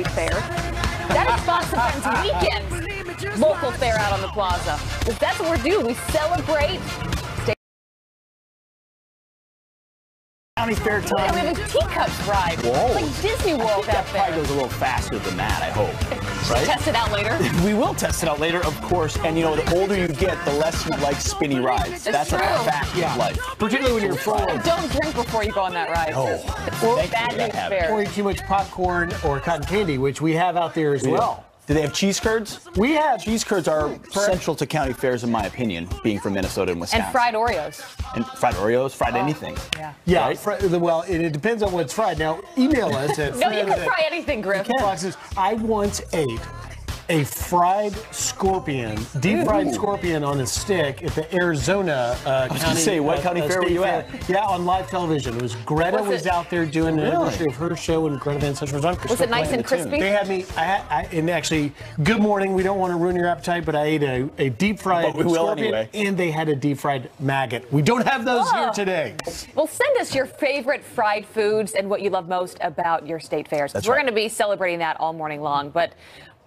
Fair. That is Fox and Friends weekend local fair out on the plaza. Because that's what we're doing. We celebrate County Fair time. we have a teacups ride. Whoa. It's like Disney World that out there. probably goes a little faster than that, I hope. Right? Test it out later. We will test it out later, of course. And, you know, the older you get, the less you like spinny rides. That's true. a fact of life. Particularly when you're full. Don't drink before you go on that ride. Oh. Or bad news fair. Or eat too much popcorn or cotton candy, which we have out there as well. Do they have cheese curds? We have. Cheese curds are central to county fairs, in my opinion, being from Minnesota and Wisconsin. And fried Oreos. And fried Oreos, fried anything. Yeah, Right? well, it depends on what's fried. Now, email us at No, you can fry anything, Griff. Boxes. I once ate a fried scorpion, deep fried scorpion on a stick at the Arizona county. What county fair were you at? Yeah, on live television. It was Greta was out there doing the anniversary of her show, and Greta Van Susteren was on. Was it nice and crispy? They had me. And actually, good morning. We don't want to ruin your appetite, but I ate a deep fried scorpion, and they had a deep fried maggot. We don't have those here today. Well, send us your favorite fried foods and what you love most about your state fairs. We're going to be celebrating that all morning long, but.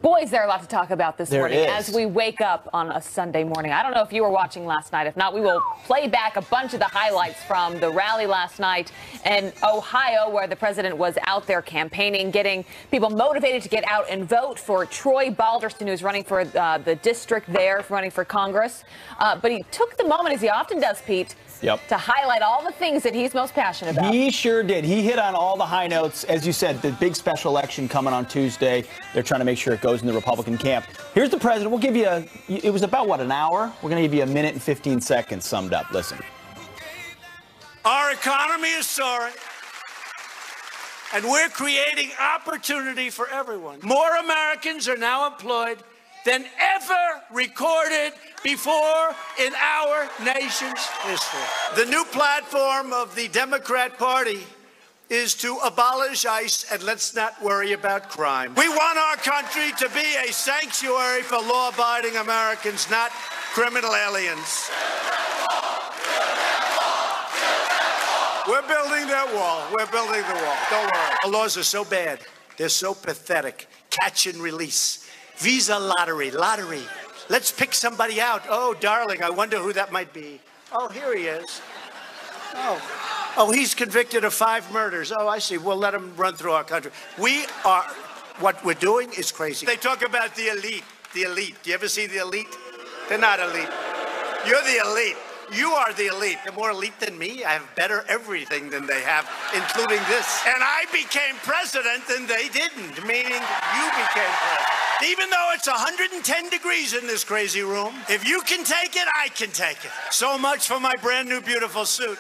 Boy, is there a lot to talk about this morning as we wake up on a Sunday morning. I don't know if you were watching last night. If not, we will play back a bunch of the highlights from the rally last night in Ohio, where the president was out there campaigning, getting people motivated to get out and vote for Troy Balderson, who's running for the district there, running for Congress. But he took the moment, as he often does, Pete, to highlight all the things that he's most passionate about. He sure did. He hit on all the high notes. As you said, the big special election coming on Tuesday. They're trying to make sure it goes in the Republican camp. Here's the president. We'll give you it was about, what, an hour? We're going to give you a minute and 15 seconds summed up. Listen. Our economy is soaring, and we're creating opportunity for everyone. More Americans are now employed than ever recorded before in our nation's history. The new platform of the Democrat Party is to abolish ICE and let's not worry about crime. We want our country to be a sanctuary for law-abiding Americans, not criminal aliens. We're building that wall. We're building the wall. Don't worry. The laws are so bad. They're so pathetic. Catch and release. Visa lottery. Let's pick somebody out. Oh, darling, I wonder who that might be. Oh, here he is. Oh, he's convicted of 5 murders. Oh, I see. We'll let him run through our country. What we're doing is crazy. They talk about the elite. The elite. Do you ever see the elite? They're not elite. You're the elite. You are the elite. They're more elite than me. I have better everything than they have, including this. And I became president and they didn't, meaning you became president. Even though it's 110 degrees in this crazy room, if you can take it, I can take it. So much for my brand new beautiful suit.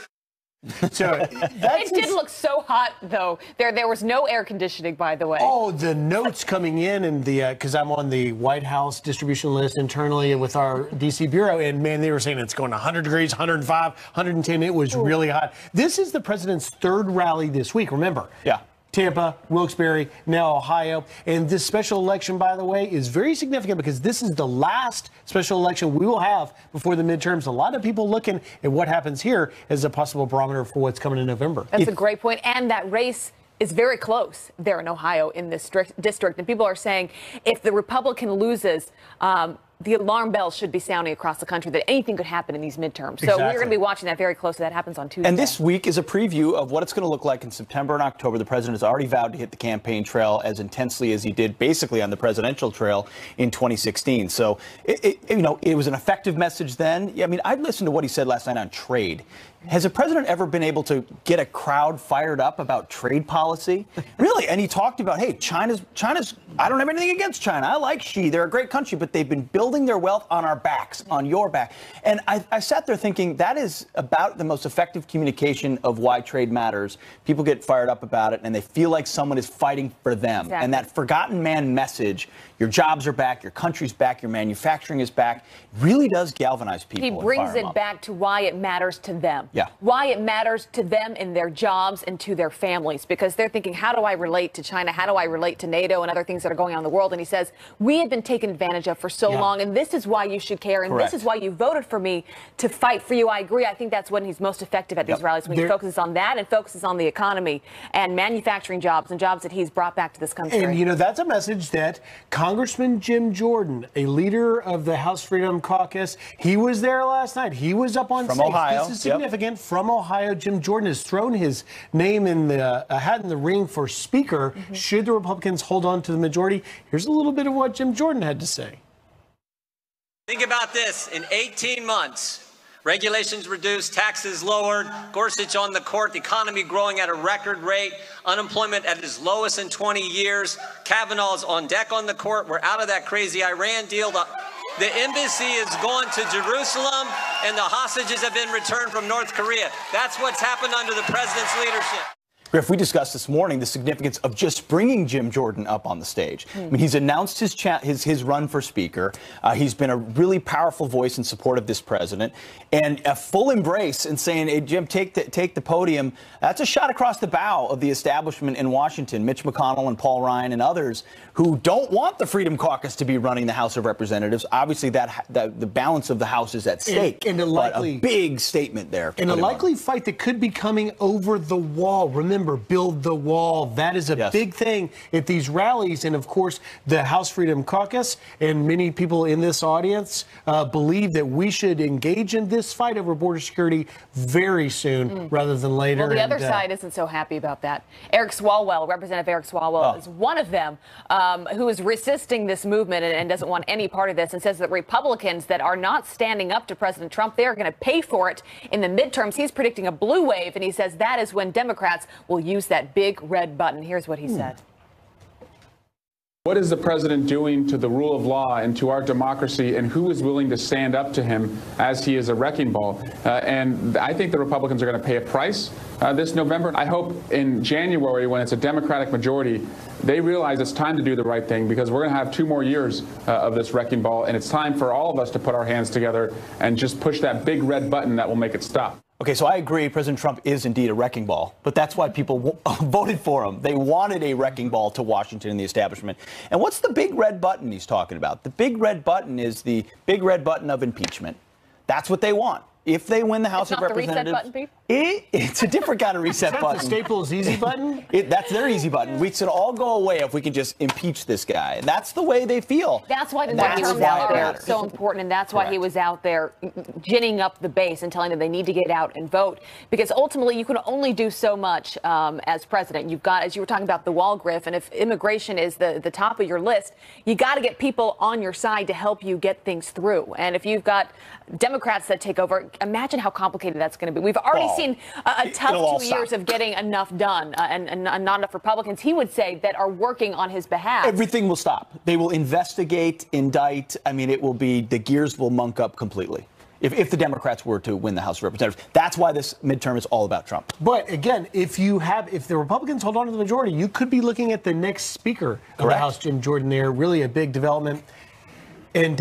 So it did look so hot, though. There was no air conditioning, by the way. Oh, the notes coming in, and because I'm on the White House distribution list internally with our D.C. bureau, and man, they were saying it's going 100 degrees, 105, 110. It was really hot. This is the president's 3rd rally this week. Remember? Yeah. Tampa, Wilkes-Barre, now Ohio. And this special election, by the way, is very significant because this is the last special election we will have before the midterms. A lot of people looking at what happens here as a possible barometer for what's coming in November. That's a great point. And that race is very close there in Ohio in this district. And people are saying if the Republican loses, the alarm bells should be sounding across the country that anything could happen in these midterms. So we're going to be watching that very closely. That happens on Tuesday. And this week is a preview of what it's going to look like in September and October. The president has already vowed to hit the campaign trail as intensely as he did basically on the presidential trail in 2016. So, it was an effective message then. I mean, I'd listened to what he said last night on trade. Has a president ever been able to get a crowd fired up about trade policy? Really? And he talked about, hey, China's, I don't have anything against China. I like Xi. They're a great country, but they've been building their wealth on our backs, on your back. And I sat there thinking that is about the most effective communication of why trade matters. People get fired up about it, and they feel like someone is fighting for them. Exactly. And that forgotten man message, your jobs are back, your country's back, your manufacturing is back, really does galvanize people. He brings it back to why it matters to them. Yeah. Why it matters to them in their jobs and to their families, because they're thinking, how do I relate to China? How do I relate to NATO and other things that are going on in the world? And he says, we have been taken advantage of for so long. wrong, and this is why you should care, and Correct. this is why you voted for me to fight for you. I agree. I think that's when he's most effective at these rallies, when he focuses on that and focuses on the economy and manufacturing jobs and jobs that he's brought back to this country. And, you know, that's a message that Congressman Jim Jordan, a leader of the House Freedom Caucus, he was there last night. He was up on stage. Ohio. This is significant. From Ohio, Jim Jordan has thrown his name in the hat in the ring for Speaker. Should the Republicans hold on to the majority? Here's a little bit of what Jim Jordan had to say. Think about this. In 18 months, regulations reduced, taxes lowered, Gorsuch on the court, the economy growing at a record rate, unemployment at its lowest in 20 years, Kavanaugh's on deck on the court. We're out of that crazy Iran deal. The embassy is going to Jerusalem, and the hostages have been returned from North Korea. That's what's happened under the president's leadership. Griff, we discussed this morning the significance of just bringing Jim Jordan up on the stage. I mean, he's announced his run for Speaker. He's been a really powerful voice in support of this president, and a full embrace in saying, "Hey, Jim, take the podium." That's a shot across the bow of the establishment in Washington, Mitch McConnell and Paul Ryan and others who don't want the Freedom Caucus to be running the House of Representatives. Obviously, that the balance of the House is at stake. And a big statement there. And a likely fight that could be coming over the wall. Remember, build the wall. That is a big thing at these rallies. And of course, the House Freedom Caucus and many people in this audience believe that we should engage in this fight over border security very soon rather than later. Well, the other side isn't so happy about that. Eric Swalwell, Representative Eric Swalwell, is one of them who is resisting this movement and doesn't want any part of this, and says that Republicans that are not standing up to President Trump, they are going to pay for it in the midterms. He's predicting a blue wave, and he says that is when Democrats will use that big red button. Here's what he said. What is the president doing to the rule of law and to our democracy, and who is willing to stand up to him as he is a wrecking ball? And I think the Republicans are going to pay a price this November. I hope in January, when it's a Democratic majority, they realize it's time to do the right thing, because we're going to have 2 more years of this wrecking ball, and it's time for all of us to put our hands together and just push that big red button that will make it stop. Okay, so I agree President Trump is indeed a wrecking ball, but that's why people voted for him. They wanted a wrecking ball to Washington and the establishment. And what's the big red button he's talking about? The big red button is the big red button of impeachment. That's what they want. If they win the House of Representatives, the reset button, Pete? It's a different kind of reset button. The Staples easy button? That's their easy button. We should all go away if we can just impeach this guy. And that's the way they feel. That's why the midterms are so important, and that's why he was out there ginning up the base and telling them they need to get out and vote. Because ultimately, you can only do so much as president. You've got, as you were talking about, the wall, Griff, and if immigration is the top of your list, you got to get people on your side to help you get things through. And if you've got Democrats that take over, imagine how complicated that's going to be. We've already seen a tough 2 years of getting enough done and not enough Republicans, he would say, that are working on his behalf. Everything will stop. They will investigate, indict. I mean, it will be, the gears will monk up completely if the Democrats were to win the House of Representatives. That's why this midterm is all about Trump. But again, if the Republicans hold on to the majority, you could be looking at the next Speaker of the House, Jim Jordan there. Really a big development. And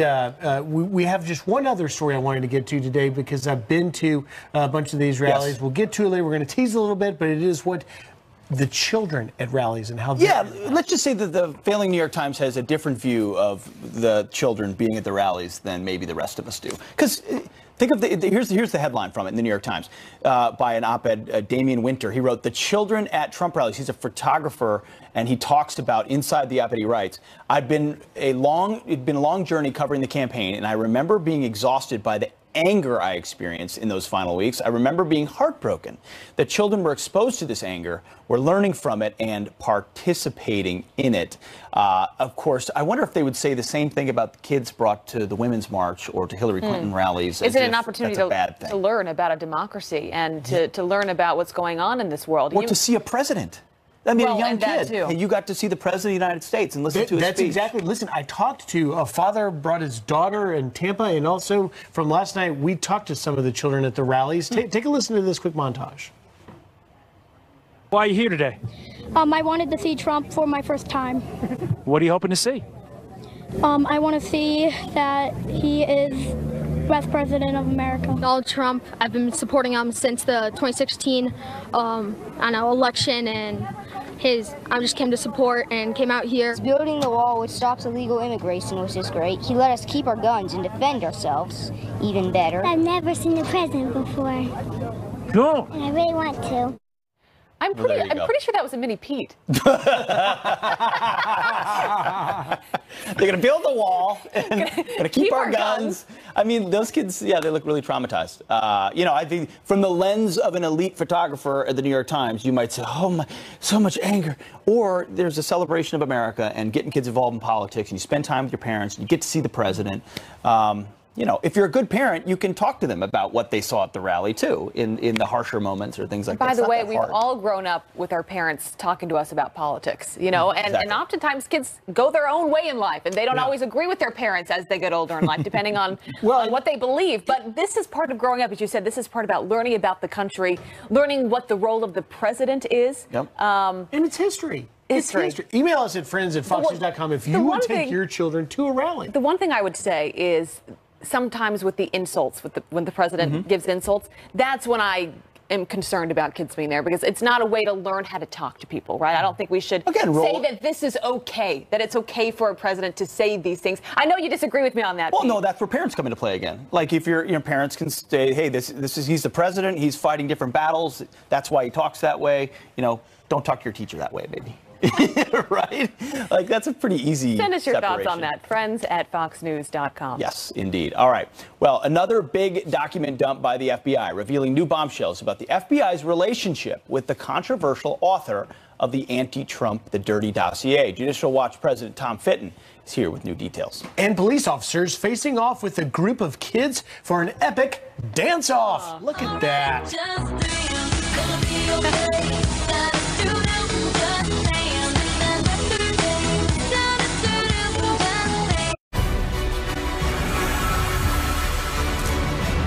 we have just one other story I wanted to get to today, because I've been to a bunch of these rallies. Yes. We'll get to it later. We're going to tease a little bit, but it is what the children at rallies and how. Let's just say that the failing New York Times has a different view of the children being at the rallies than maybe the rest of us do. Because think of here's the headline from it in the New York Times by an op-ed, Damian Winter. He wrote, "The children at Trump rallies." He's a photographer, and he talks about, inside the op-ed, he writes, it'd been a long journey covering the campaign, and I remember being exhausted by the anger I experienced in those final weeks. I remember being heartbroken that children were exposed to this anger, were learning from it, and participating in it. Of course, I wonder if they would say the same thing about the kids brought to the Women's March or to Hillary Clinton rallies. Is it an opportunity to learn about a democracy and to learn about what's going on in this world? Or to see a president. I mean, a young kid. And you got to see the President of the United States and listen to his speech. That's exactly. Listen, I talked to a father, brought his daughter in Tampa, and also from last night, we talked to some of the children at the rallies. Take a listen to this quick montage. Why are you here today? I wanted to see Trump for my first time. What are you hoping to see? I want to see that he is best president of America. Donald Trump, I've been supporting him since the 2016 election, and I just came to support and came out here. Building the wall, which stops illegal immigration, which is great. He let us keep our guns and defend ourselves even better. I've never seen the president before. Cool. And I really want to. I'm pretty sure that was a mini Pete. They're going to build the wall and going to keep our guns. I mean, those kids, yeah, they look really traumatized. I think from the lens of an elite photographer at the New York Times, you might say, oh, my, so much anger. Or there's a celebration of America and getting kids involved in politics, and you spend time with your parents, and you get to see the president. If you're a good parent, you can talk to them about what they saw at the rally, too, in the harsher moments or things like that. By the way, we've all grown up with our parents talking to us about politics, and oftentimes kids go their own way in life, and they don't always agree with their parents as they get older in life, depending on, on what they believe. But this is part of growing up, as you said. This is part about learning about the country, learning what the role of the president is. Yep. And it's history. It's history. Email us at friends@foxnews.com if you would take your children to a rally. The one thing I would say is, sometimes with the insults, when the president gives insults, that's when I am concerned about kids being there, because it's not a way to learn how to talk to people, right? I don't think we should say that this is okay, that it's okay for a president to say these things. I know you disagree with me on that. Well, no, that's where parents come into play again. Like if your parents can say, hey, he's the president, he's fighting different battles, that's why he talks that way. Don't talk to your teacher that way, maybe. Right? Like, that's a pretty easy Send us your separation. thoughts on that. Friends@foxnews.com. Yes, indeed. All right. Well, another big document dump by the FBI revealing new bombshells about the FBI's relationship with the controversial author of the anti-Trump The Dirty Dossier. Judicial Watch President Tom Fitton is here with new details. And police officers facing off with a group of kids for an epic dance-off. Look at that.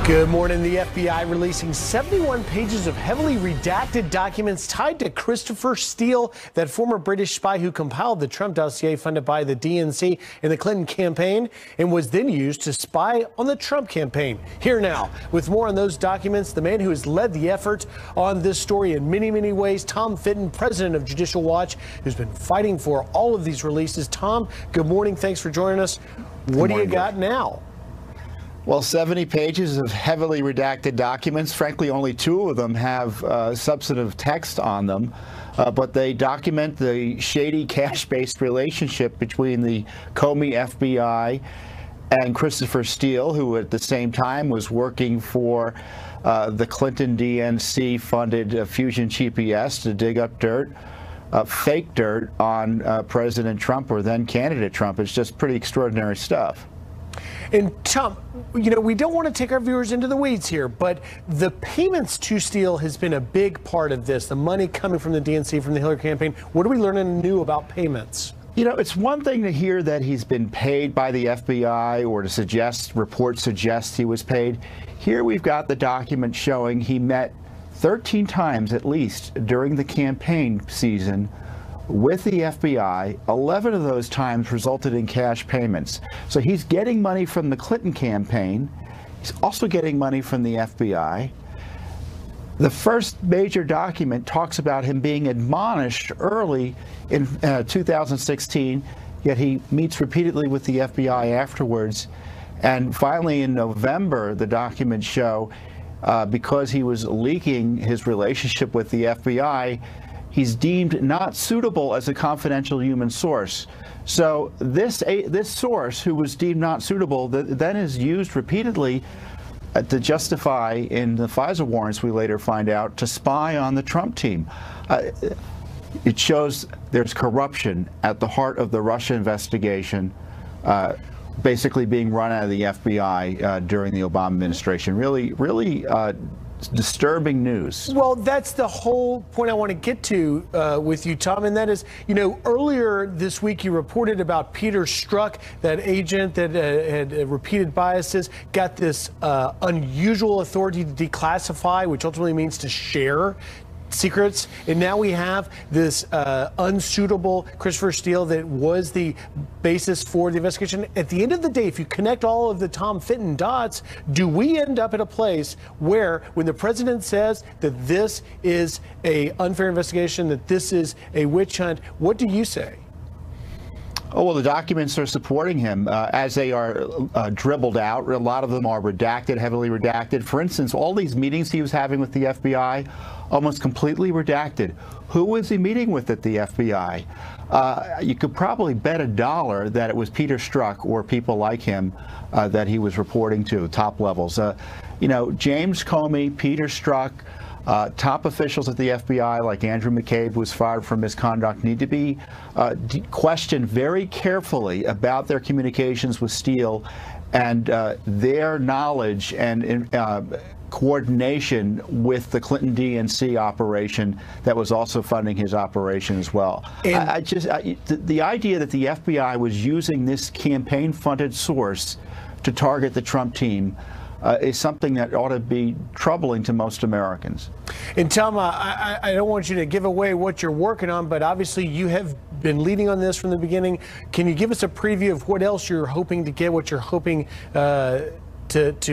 Good morning. The FBI releasing 71 pages of heavily redacted documents tied to Christopher Steele, that former British spy who compiled the Trump dossier funded by the DNC in the Clinton campaign and was then used to spy on the Trump campaign. Here now, with more on those documents, the man who has led the effort on this story in many, many ways, Tom Fitton, president of Judicial Watch, who's been fighting for all of these releases. Tom, good morning. Thanks for joining us. What do you got now? Well, 70 pages of heavily redacted documents. Frankly, only 2 of them have substantive text on them, but they document the shady cash-based relationship between the Comey FBI and Christopher Steele, who at the same time was working for the Clinton DNC-funded Fusion GPS to dig up dirt, fake dirt on President Trump, or then candidate Trump. It's just pretty extraordinary stuff. And Tom, we don't want to take our viewers into the weeds here, but the payments to Steele has been a big part of this, the money coming from the DNC, from the Hillary campaign. What are we learning new about payments? It's one thing to hear that he's been paid by the FBI or to reports suggest he was paid. Here we've got the document showing he met 13 times at least during the campaign season with the FBI. 11 of those times resulted in cash payments. So he's getting money from the Clinton campaign. He's also getting money from the FBI. The first major document talks about him being admonished early in 2016, yet he meets repeatedly with the FBI afterwards. And finally, in November, the documents show because he was leaking his relationship with the FBI, he's deemed not suitable as a confidential human source. So this source, who was deemed not suitable, then is used repeatedly to justify, in the FISA warrants we later find out, to spy on the Trump team. It shows there's corruption at the heart of the Russia investigation, basically being run out of the FBI during the Obama administration. Really disturbing news. Well, that's the whole point I want to get to with you, Tom, and that is, earlier this week you reported about Peter Strzok, that agent that had repeated biases, got this unusual authority to declassify, which ultimately means to share secrets, and now we have this unsuitable Christopher Steele that was the basis for the investigation. At the end of the day, if you connect all of the Tom Fitton dots, do we end up at a place where when the president says that this is a unfair investigation, that this is a witch hunt, what do you say? Oh, well, the documents are supporting him as they are dribbled out. A lot of them are redacted, heavily redacted. For instance, all these meetings he was having with the FBI, almost completely redacted. Who was he meeting with at the FBI? You could probably bet $1 that it was Peter Strzok or people like him that he was reporting to, top levels. You know, James Comey, Peter Strzok, top officials at the FBI, like Andrew McCabe, who was fired for misconduct, need to be questioned very carefully about their communications with Steele and their knowledge and coordination with the Clinton DNC operation that was also funding his operation as well. The idea that the FBI was using this campaign-funded source to target the Trump team is something that ought to be troubling to most Americans. And Tom, I don't want you to give away what you're working on, but obviously you have been leading on this from the beginning. Can you give us a preview of what else you're hoping to get, what you're hoping to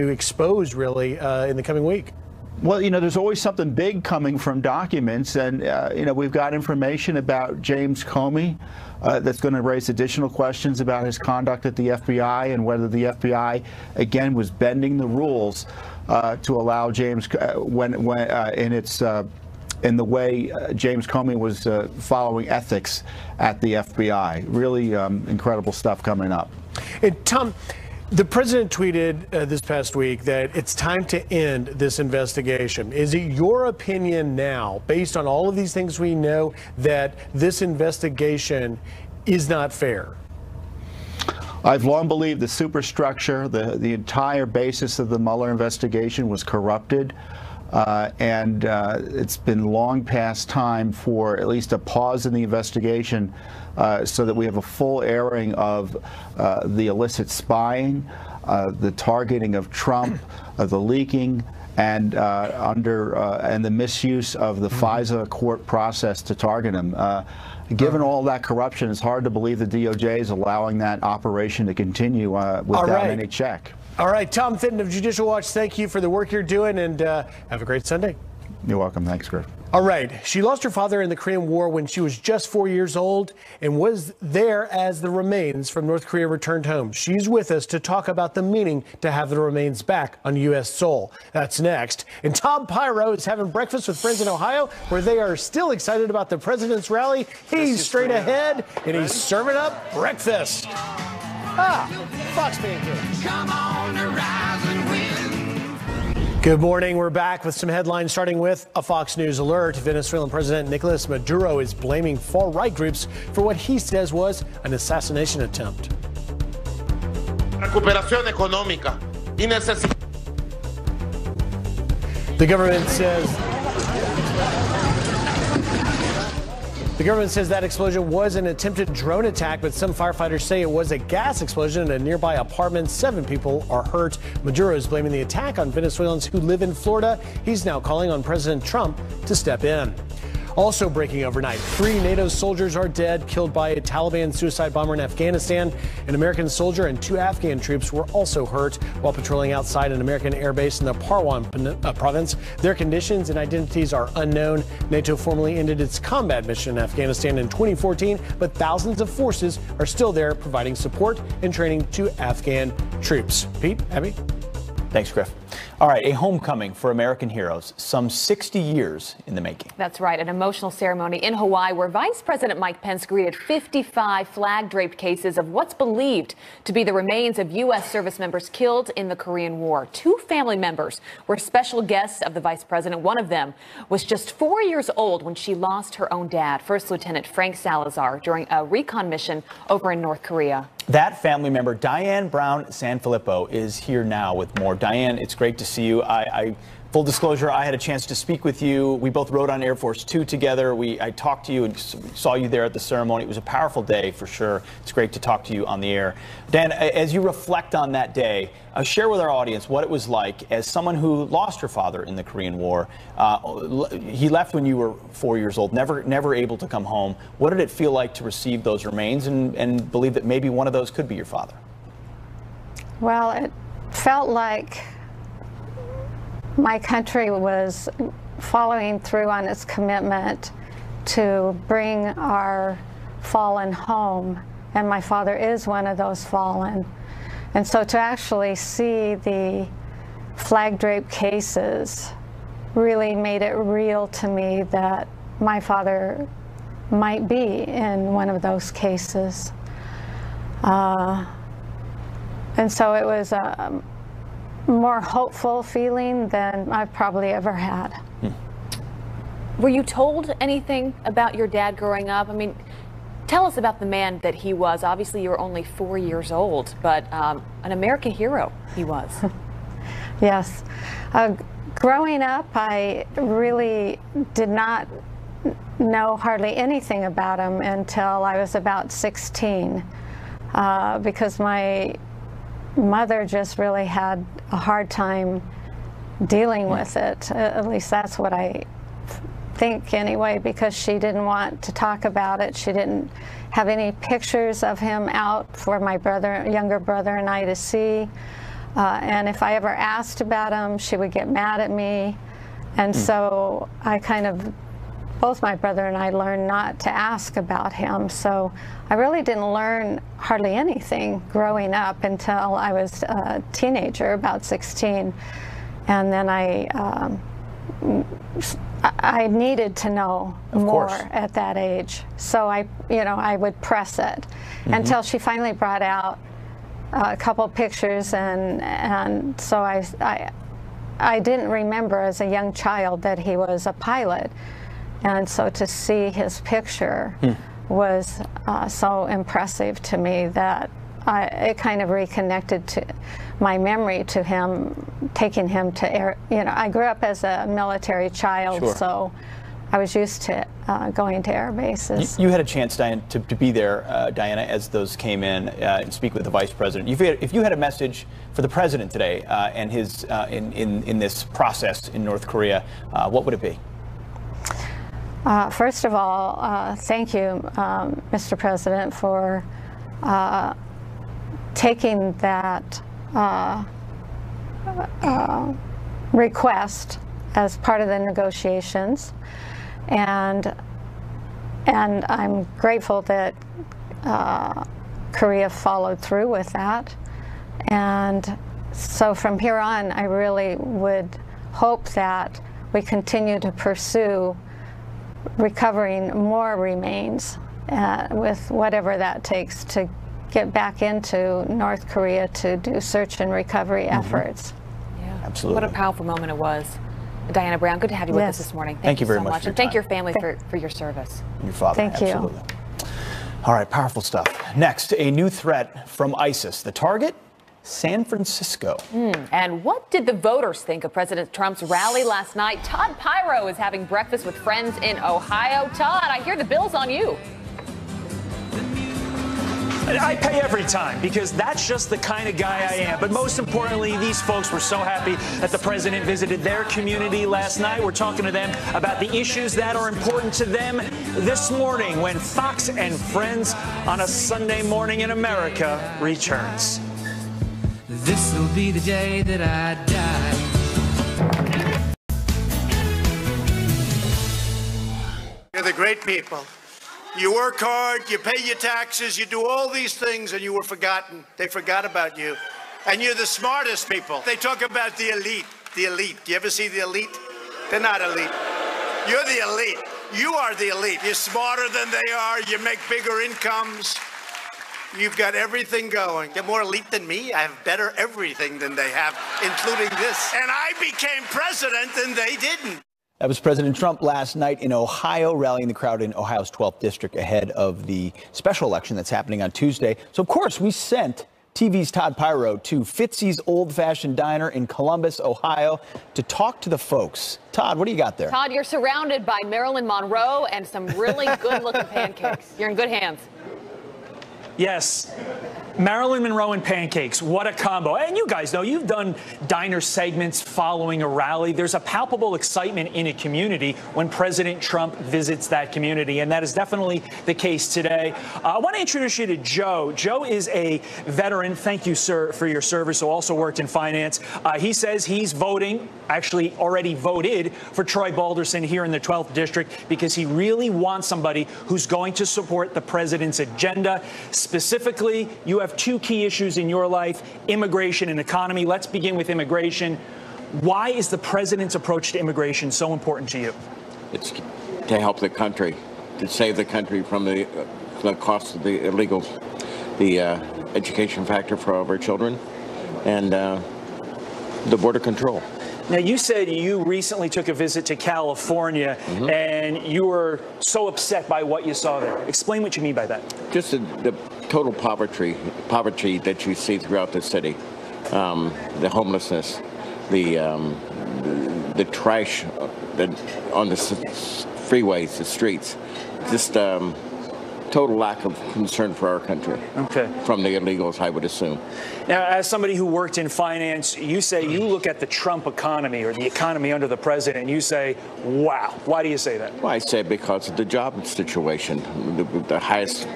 expose, really, in the coming week? Well, you know, there's always something big coming from documents, and, you know, we've got information about James Comey that's going to raise additional questions about his conduct at the FBI and whether the FBI, again, was bending the rules to allow James, in the way James Comey was following ethics at the FBI. Really incredible stuff coming up. And Tom, the president tweeted this past week that it's time to end this investigation. Is it your opinion now, based on all of these things we know, that this investigation is not fair? I've long believed the superstructure, the entire basis of the Mueller investigation was corrupted. And it's been long past time for at least a pause in the investigation so that we have a full airing of the illicit spying, the targeting of Trump, the leaking, and and the misuse of the FISA court process to target him. Given all that corruption, it's hard to believe the DOJ is allowing that operation to continue without any check. All right, Tom Fitton of Judicial Watch, thank you for the work you're doing, and have a great Sunday. You're welcome. Thanks, Griff. All right. She lost her father in the Korean War when she was just 4 years old and was there as the remains from North Korea returned home. She's with us to talk about the meaning to have the remains back on U.S. soil. That's next. And Tom Pyro is having breakfast with friends in Ohio where they are still excited about the president's rally. He's straight ahead and he's serving up breakfast. Fox Pancakes. Come on to rise and win. Good morning. We're back with some headlines, starting with a Fox News alert. Venezuelan President Nicolas Maduro is blaming far-right groups for what he says was an assassination attempt. Recuperación económica y The government says that explosion was an attempted drone attack, but some firefighters say it was a gas explosion in a nearby apartment. 7 people are hurt. Maduro is blaming the attack on Venezuelans who live in Florida. He's now calling on President Trump to step in. Also breaking overnight, 3 NATO soldiers are dead, killed by a Taliban suicide bomber in Afghanistan. An American soldier and 2 Afghan troops were also hurt while patrolling outside an American airbase in the Parwan province. Their conditions and identities are unknown. NATO formally ended its combat mission in Afghanistan in 2014, but thousands of forces are still there providing support and training to Afghan troops. Pete, Abby? Thanks, Griff. All right, a homecoming for American heroes, some 60 years in the making. That's right, an emotional ceremony in Hawaii where Vice President Mike Pence greeted 55 flag-draped cases of what's believed to be the remains of U.S. service members killed in the Korean War. 2 family members were special guests of the Vice President. One of them was just 4 years old when she lost her own dad, First Lieutenant Frank Salazar, during a recon mission over in North Korea. That family member, Diane Brown Sanfilippo, is here now with more. Diane, it's great to see you. I Full disclosure, I had a chance to speak with you. We both rode on Air Force Two together. I talked to you and saw you there at the ceremony. It was a powerful day for sure. It's great to talk to you on the air. Dan, as you reflect on that day, share with our audience what it was like as someone who lost your father in the Korean War. He left when you were 4 years old, never able to come home. What did it feel like to receive those remains and believe that maybe one of those could be your father? Well, it felt like my country was following through on its commitment to bring our fallen home, and my father is one of those fallen. And so to actually see the flag draped cases really made it real to me that my father might be in one of those cases. And so it was a more hopeful feeling than I've probably ever had. Were you told anything about your dad growing up? I mean, tell us about the man that he was. Obviously, you were only 4 years old, but an American hero he was. Yes. Growing up, I really did not know hardly anything about him until I was about 16, because my mother just really had a hard time dealing with it. At least that's what I think anyway, because she didn't want to talk about it. She didn't have any pictures of him out for my younger brother and I to see. And if I ever asked about him, she would get mad at me. And so both my brother and I learned not to ask about him. So I really didn't learn hardly anything growing up until I was a teenager, about 16. And then I needed to know more at that age. So I would press it until she finally brought out a couple pictures, and so I didn't remember as a young child that he was a pilot. And so to see his picture was so impressive to me that it kind of reconnected to my memory to him, taking him to air. I grew up as a military child, so I was used to going to air bases. You had a chance, Diana, to be there, Diana, as those came in and speak with the vice president. If you had a message for the president today and his in this process in North Korea, what would it be? First of all, thank you, Mr. President, for taking that request as part of the negotiations, and I'm grateful that Korea followed through with that. And so from here on, I really would hope that we continue to pursue recovering more remains with whatever that takes to get back into North Korea to do search and recovery efforts. Yeah, absolutely. What a powerful moment it was. Diana Brown, good to have you with us this morning. Thank you very so much. And thank your family for your service. Your father. Thank you. Absolutely. All right, powerful stuff. Next, a new threat from ISIS. The target? San Francisco. And what did the voters think of President Trump's rally last night? Todd Pyro is having breakfast with friends in Ohio. Todd, I hear the bill's on you. I pay every time because that's just the kind of guy I am. But most importantly, these folks were so happy that the president visited their community last night. We're talking to them about the issues that are important to them this morning when Fox and Friends on a Sunday morning in America returns. This will be the day that I die. You're the great people. You work hard, you pay your taxes, you do all these things, and you were forgotten. They forgot about you. And you're the smartest people. They talk about the elite. The elite. Do you ever see the elite? They're not elite. You're the elite. You are the elite. You're smarter than they are. You make bigger incomes. You've got everything going. You're more elite than me. I have better everything than they have, including this. And I became president and they didn't. That was President Trump last night in Ohio, rallying the crowd in Ohio's 12th district ahead of the special election that's happening on Tuesday. So, of course, we sent TV's Todd Pyro to Fitzy's Old Fashioned Diner in Columbus, Ohio, to talk to the folks. Todd, what do you got there? Todd, you're surrounded by Marilyn Monroe and some really good-looking pancakes. You're in good hands. Yes. Marilyn Monroe and pancakes. What a combo. And you guys know you've done diner segments following a rally. There's a palpable excitement in a community when President Trump visits that community. And that is definitely the case today. I want to introduce you to Joe. Joe is a veteran. Thank you, sir, for your service. Who also worked in finance. He says he's voting, actually already voted, for Troy Balderson here in the 12th district because he really wants somebody who's going to support the president's agenda. Specifically, you have two key issues in your life, immigration and economy. Let's begin with immigration. Why is the president's approach to immigration so important to you? It's to help the country, to save the country from the cost of the illegals, the education factor for all of our children, and the border control. Now, you said you recently took a visit to California, and you were so upset by what you saw there. Explain what you mean by that. Just the total poverty that you see throughout the city, the homelessness, the trash on the freeways, the streets, just total lack of concern for our country. Okay. From the illegals, I would assume. Now, as somebody who worked in finance, you say you look at the Trump economy or the economy under the president, and you say, wow. Why do you say that? Well, I say because of the job situation. The highest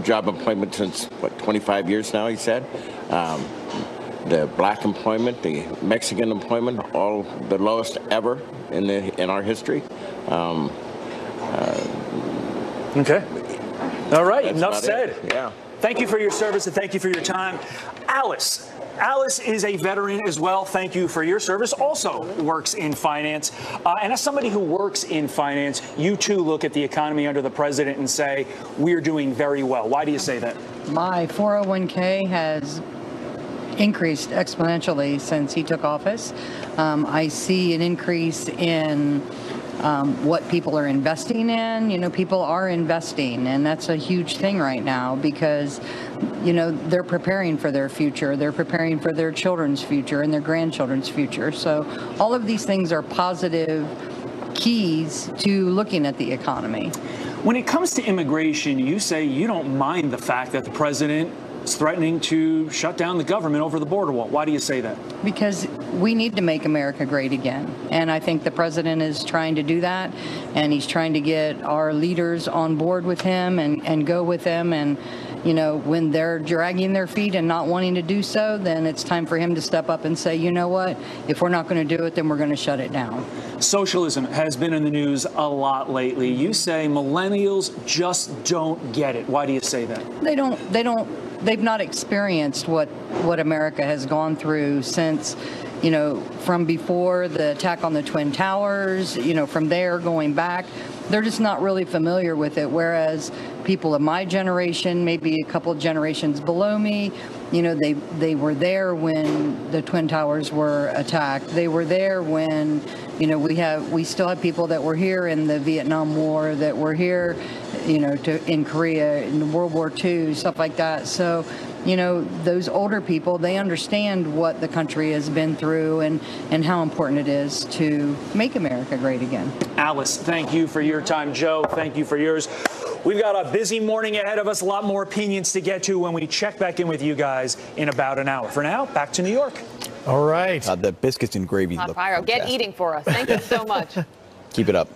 job employment since, 25 years now, he said. The black employment, the Mexican employment, all the lowest ever in our history. Okay. All right, enough said. Yeah. Thank you for your service and thank you for your time. Alice. Alice is a veteran as well. Thank you for your service. Also works in finance. And as somebody who works in finance, you too look at the economy under the president and say, we're doing very well. Why do you say that? My 401k has increased exponentially since he took office. I see an increase in what people are investing in. You know, people are investing, and that's a huge thing right now because, you know, they're preparing for their future. They're preparing for their children's future and their grandchildren's future. So all of these things are positive keys to looking at the economy. When it comes to immigration, you say you don't mind the fact that the president is threatening to shut down the government over the border wall. Why do you say that? Because we need to make America great again. And I think the president is trying to do that. And he's trying to get our leaders on board with him and go with them. And, you know, when they're dragging their feet and not wanting to do so, then it's time for him to step up and say, you know what, if we're not going to do it, then we're going to shut it down. Socialism has been in the news a lot lately. You say millennials just don't get it. Why do you say that? They've not experienced what America has gone through since, you know, from before the attack on the Twin Towers, you know, from there going back. They're just not really familiar with it, whereas people of my generation, maybe a couple of generations below me, you know, they were there when the Twin Towers were attacked. They were there when, you know, we still have people that were here in the Vietnam War, that were here, you know, in Korea, in World War II, stuff like that. So, you know, those older people, they understand what the country has been through and how important it is to make America great again. Alice, thank you for your time. Joe, thank you for yours. We've got a busy morning ahead of us, a lot more opinions to get to when we check back in with you guys in about an hour. For now, back to New York. All right. The biscuits and gravy look Pyro, get eating for us. Thank you so much. Keep it up.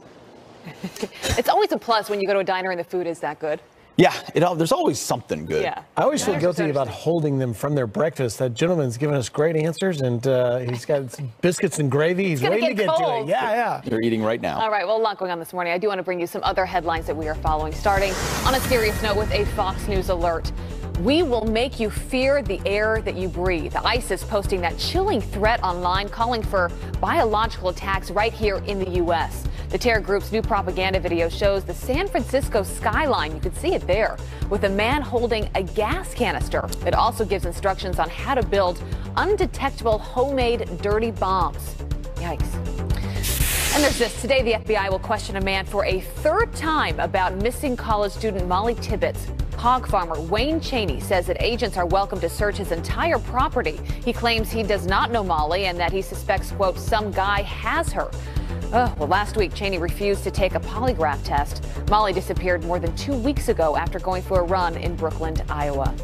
It's always a plus when you go to a diner and the food is that good. Yeah, there's always something good. Yeah. I always feel guilty about holding them from their breakfast. That gentleman's given us great answers, and he's got some biscuits and gravy. He's waiting to get to it. Yeah. You're eating right now. All right, well, a lot going on this morning. I do want to bring you some other headlines that we are following, starting on a serious note with a Fox News alert. We will make you fear the air that you breathe. ISIS posting that chilling threat online, calling for biological attacks right here in the U.S. The terror group's new propaganda video shows the San Francisco skyline. You can see it there with a man holding a gas canister. It also gives instructions on how to build undetectable homemade dirty bombs. Yikes. And there's this. Today, the FBI will question a man for a third time about missing college student Molly Tibbetts. Hog farmer Wayne Cheney says that agents are welcome to search his entire property. He claims he does not know Molly and that he suspects, quote, some guy has her. Well, last week, Cheney refused to take a polygraph test. Molly disappeared more than 2 weeks ago after going for a run in Brookland, Iowa.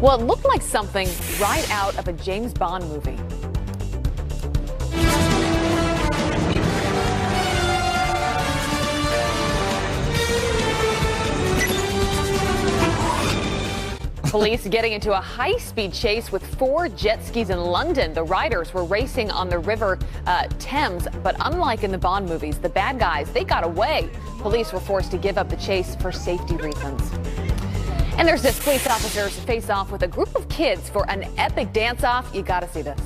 Well, it looked like something right out of a James Bond movie. Police getting into a high-speed chase with 4 jet skis in London. The riders were racing on the river Thames, but unlike in the Bond movies, the bad guys, they got away. Police were forced to give up the chase for safety reasons. And there's this. Police officers face off with a group of kids for an epic dance-off. You gotta see this.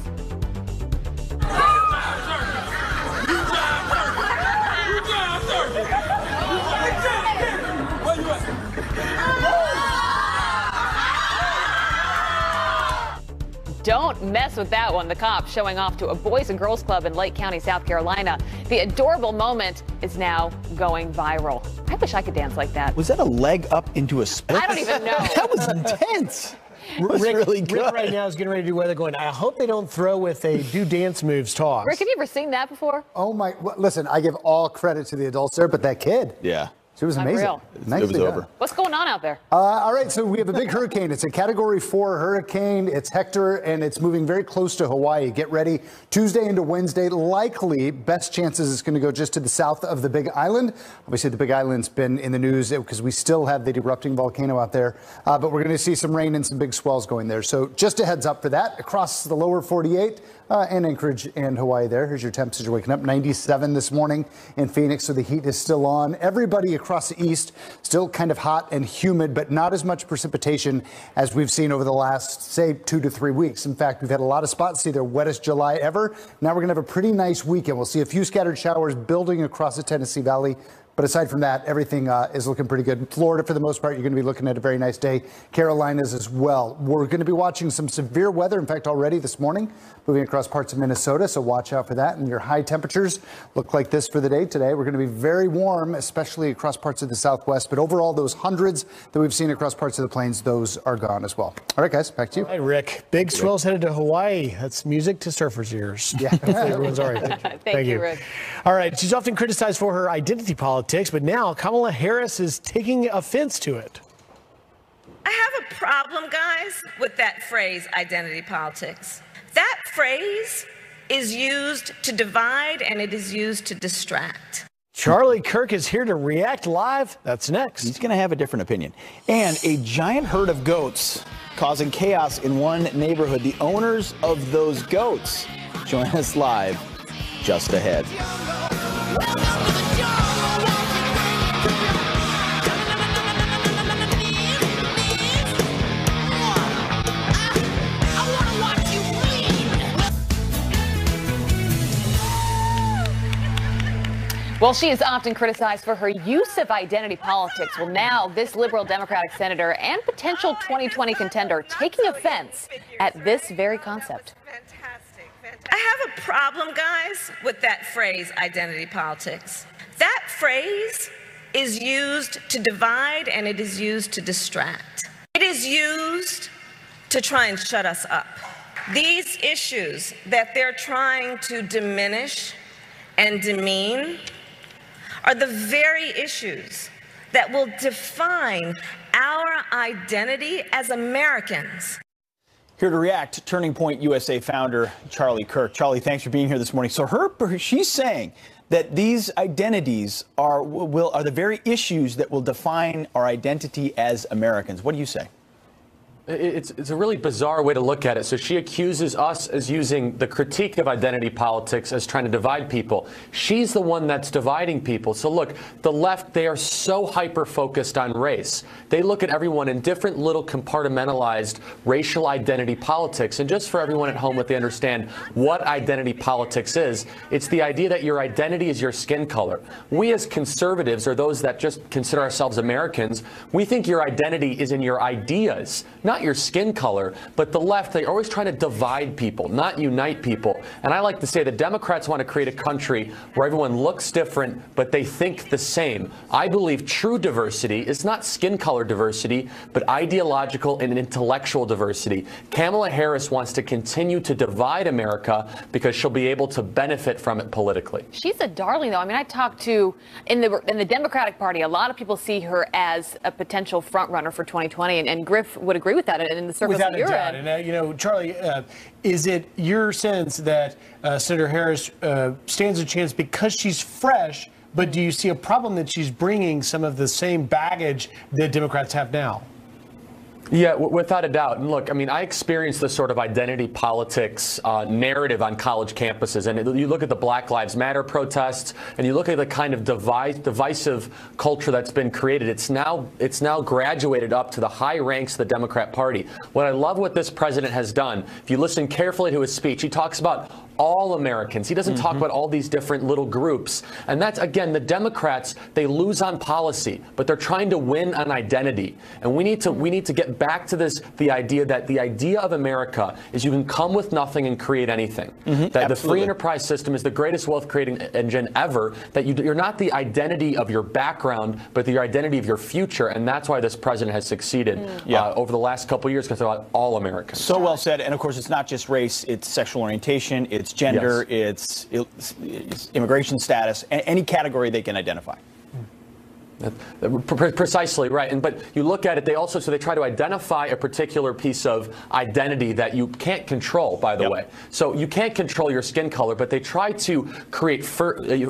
Don't mess with that one. The cops showing off to a Boys and Girls Club in Lake County, South Carolina. The adorable moment is now going viral. I wish I could dance like that. Was that a leg up into a split? I don't even know. That was intense. Rick, really good. Rick right now is getting ready to do weather going, I hope they don't throw with a do dance moves toss. Rick, have you ever seen that before? Oh, my. Well, listen, I give all credit to the adults there, but that kid. Yeah. She was amazing. Unreal. It was over. What's going on out there? All right, so we have a big hurricane. It's a Category 4 hurricane. It's Hector, and it's moving very close to Hawaii. Get ready. Tuesday into Wednesday, likely best chances it's going to go just to the south of the Big Island. Obviously, the Big Island's been in the news because we still have the erupting volcano out there, but we're going to see some rain and some big swells going there. So just a heads up for that. Across the lower 48 and Anchorage and Hawaii there. Here's your temps as you're waking up. 97 this morning in Phoenix, so the heat is still on. Everybody across the east still kind of hot and humid, but not as much precipitation as we've seen over the last, say, 2 to 3 weeks. In fact, we've had a lot of spots see their wettest July ever. Now we're going to have a pretty nice weekend. We'll see a few scattered showers building across the Tennessee Valley. But aside from that, everything is looking pretty good. Florida, for the most part, you're going to be looking at a very nice day. Carolinas as well. We're going to be watching some severe weather. In fact, already this morning, moving across parts of Minnesota. So watch out for that. And your high temperatures look like this for the day today. We're going to be very warm, especially across parts of the Southwest. But overall, those hundreds that we've seen across parts of the plains, those are gone as well. All right, guys, back to you. Hey, Rick. Big swells headed to Hawaii. That's music to surfers' ears. Yeah. Hopefully everyone's all right. Thank you, Rick. All right. She's often criticized for her identity politics, but now Kamala Harris is taking offense to it. I have a problem, guys, with that phrase, identity politics. That phrase is used to divide and it is used to distract. Charlie Kirk is here to react live. That's next. He's going to have a different opinion. And a giant herd of goats causing chaos in one neighborhood. The owners of those goats join us live just ahead. Well, she is often criticized for her use of identity politics. Well, now this liberal Democratic senator and potential 2020 contender taking offense at this very concept. I have a problem, guys, with that phrase, identity politics. That phrase is used to divide and it is used to distract. It is used to try and shut us up. These issues that they're trying to diminish and demean are the very issues that will define our identity as Americans. Here to react, Turning Point USA founder Charlie Kirk. Charlie, thanks for being here this morning. So she's saying that these identities are the very issues that will define our identity as Americans. What do you say? It's a really bizarre way to look at it. So she accuses us as using the critique of identity politics as trying to divide people. She's the one that's dividing people. So look, the left, they are so hyper-focused on race. They look at everyone in different little compartmentalized racial identity politics. And just for everyone at home that they understand what identity politics is, it's the idea that your identity is your skin color. We as conservatives, or those that just consider ourselves Americans, we think your identity is in your ideas, not not your skin color, but the left, they're always trying to divide people, not unite people. And I like to say the Democrats want to create a country where everyone looks different, but they think the same. I believe true diversity is not skin color diversity, but ideological and intellectual diversity. Kamala Harris wants to continue to divide America because she'll be able to benefit from it politically. She's a darling, though. I mean, I talked to, in the Democratic Party, a lot of people see her as a potential front runner for 2020, and Griff would agree with that in the circles Without that you're a doubt. in. And, Charlie, is it your sense that Senator Harris stands a chance because she's fresh, but do you see a problem that she's bringing some of the same baggage that Democrats have now? Yeah, without a doubt. And look, I mean, I experienced this sort of identity politics narrative on college campuses. And you look at the Black Lives Matter protests, and you look at the kind of divisive culture that's been created. It's now graduated up to the high ranks of the Democrat Party. What I love what this president has done, if you listen carefully to his speech, he talks about all Americans. He doesn't talk about all these different little groups. And that's, again, the Democrats, they lose on policy, but they're trying to win on identity. And we need to get back to the idea that the idea of America is you can come with nothing and create anything. That the free enterprise system is the greatest wealth creating engine ever, that you're not the identity of your background, but the identity of your future. And that's why this president has succeeded over the last couple of years, because they're about all Americans. So well said. And of course, it's not just race, it's sexual orientation, it's gender, it's immigration status, any category they can identify. Precisely right. But you look at it, they try to identify a particular piece of identity that you can't control, by the way. So you can't control your skin color, but they try to create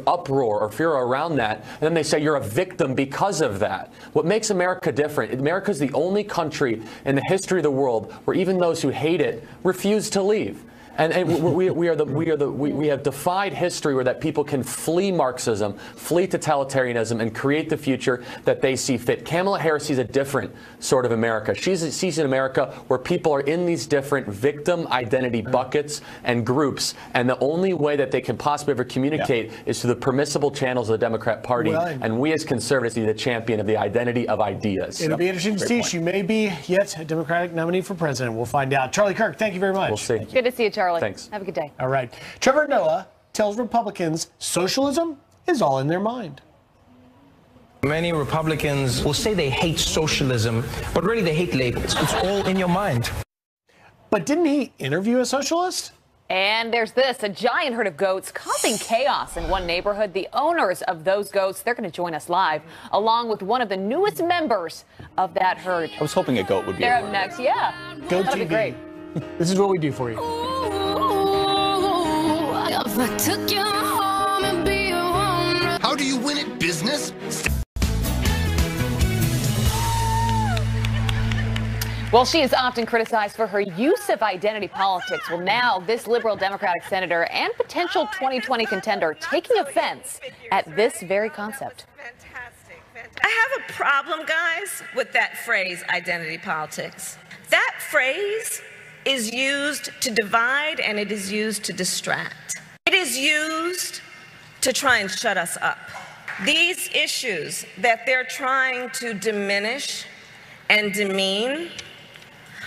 uproar or fear around that. And then they say you're a victim because of that. What makes America different? America is the only country in the history of the world where even those who hate it refuse to leave. And we have defied history where that people can flee Marxism, flee totalitarianism, and create the future that they see fit. Kamala Harris sees a different sort of America. She sees an America where people are in these different victim identity buckets and groups, and the only way that they can possibly ever communicate is through the permissible channels of the Democrat Party. And we as conservatives need the champion of the identity of ideas. It'll be interesting to see. She may be yet a Democratic nominee for president. We'll find out. Charlie Kirk, thank you very much. We'll see. Good to see you, Charlie. Thanks. Have a good day. All right. Trevor Noah tells Republicans socialism is all in their mind. Many Republicans will say they hate socialism, but really they hate labels. It's all in your mind. But didn't he interview a socialist? And there's this, a giant herd of goats causing chaos in one neighborhood. The owners of those goats, they're going to join us live, along with one of the newest members of that herd. I was hoping a goat would be. They're up next, yeah. Goat That'll TV. be great. This is what we do for you. How do you win at business? Well, she is often criticized for her use of identity politics. Well, now this liberal Democratic senator and potential 2020 contender taking offense at this very concept. I have a problem, guys, with that phrase, identity politics. That phrase is used to divide and it is used to distract. It is used to try and shut us up. These issues that they're trying to diminish and demean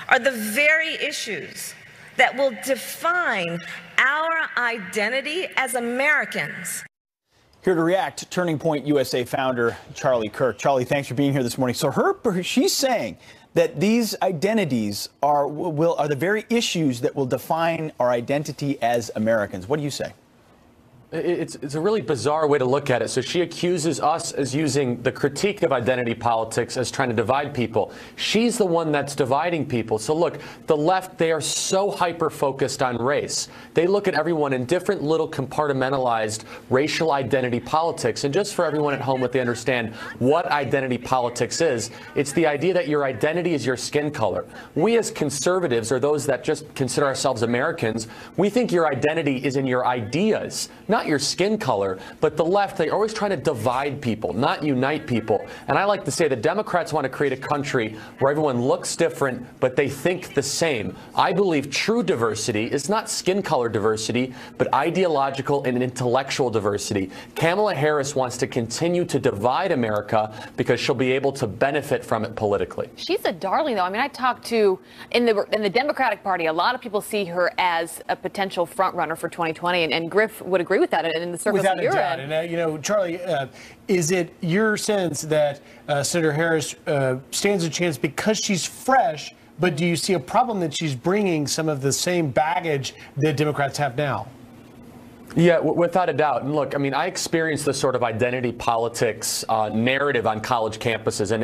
are the very issues that will define our identity as Americans. Here to react, Turning Point USA founder Charlie Kirk. Charlie, thanks for being here this morning. So she's saying that these identities are the very issues that will define our identity as Americans. What do you say? It's a really bizarre way to look at it. So she accuses us as using the critique of identity politics as trying to divide people. She's the one that's dividing people. So look, the left, they are so hyper-focused on race. They look at everyone in different little compartmentalized racial identity politics. And just for everyone at home, what they understand what identity politics is, it's the idea that your identity is your skin color. We as conservatives, or those that just consider ourselves Americans, we think your identity is in your ideas, not not your skin color, but the left, they're always trying to divide people, not unite people. And I like to say the Democrats want to create a country where everyone looks different, but they think the same. I believe true diversity is not skin color diversity, but ideological and intellectual diversity. Kamala Harris wants to continue to divide America because she'll be able to benefit from it politically. She's a darling, though. I mean, I talked to, in the Democratic Party, a lot of people see her as a potential front runner for 2020, and Griff would agree with that in the circles without that a you're doubt. in. And, you know, Charlie, is it your sense that Senator Harris stands a chance because she's fresh, but do you see a problem that she's bringing some of the same baggage that Democrats have now? Yeah, without a doubt. And look, I mean, I experienced this sort of identity politics narrative on college campuses, and